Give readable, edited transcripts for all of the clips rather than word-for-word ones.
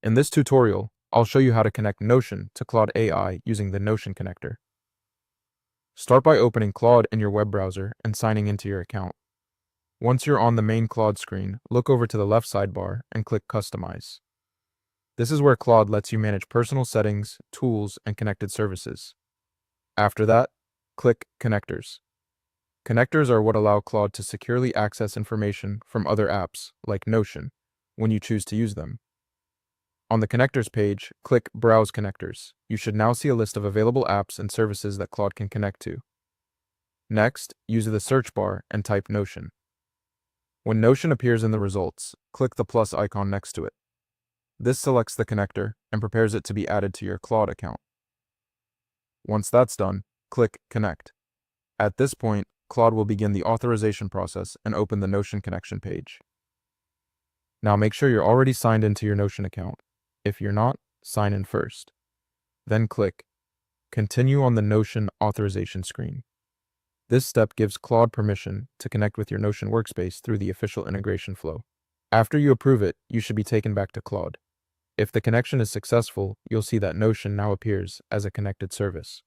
In this tutorial, I'll show you how to connect Notion to Claude AI using the Notion connector. Start by opening Claude in your web browser and signing into your account. Once you're on the main Claude screen, look over to the left sidebar and click Customize. This is where Claude lets you manage personal settings, tools, and connected services. After that, click Connectors. Connectors are what allow Claude to securely access information from other apps, like Notion, when you choose to use them. On the Connectors page, click Browse Connectors. You should now see a list of available apps and services that Claude can connect to. Next, use the search bar and type Notion. When Notion appears in the results, click the plus icon next to it. This selects the connector and prepares it to be added to your Claude account. Once that's done, click Connect. At this point, Claude will begin the authorization process and open the Notion connection page. Now make sure you're already signed into your Notion account. If you're not, sign in first. Then click Continue on the Notion authorization screen. This step gives Claude permission to connect with your Notion workspace through the official integration flow. After you approve it, you should be taken back to Claude. If the connection is successful, you'll see that Notion now appears as a connected service.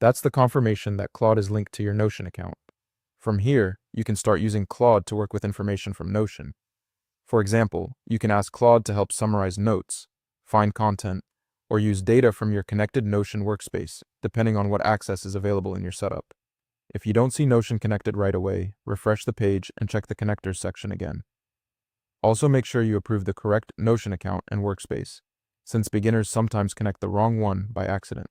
That's the confirmation that Claude is linked to your Notion account. From here, you can start using Claude to work with information from Notion. For example, you can ask Claude to help summarize notes, find content, or use data from your connected Notion workspace, depending on what access is available in your setup. If you don't see Notion connected right away, refresh the page and check the connectors section again. Also make sure you approve the correct Notion account and workspace, since beginners sometimes connect the wrong one by accident.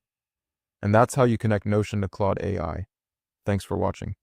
And that's how you connect Notion to Claude AI. Thanks for watching.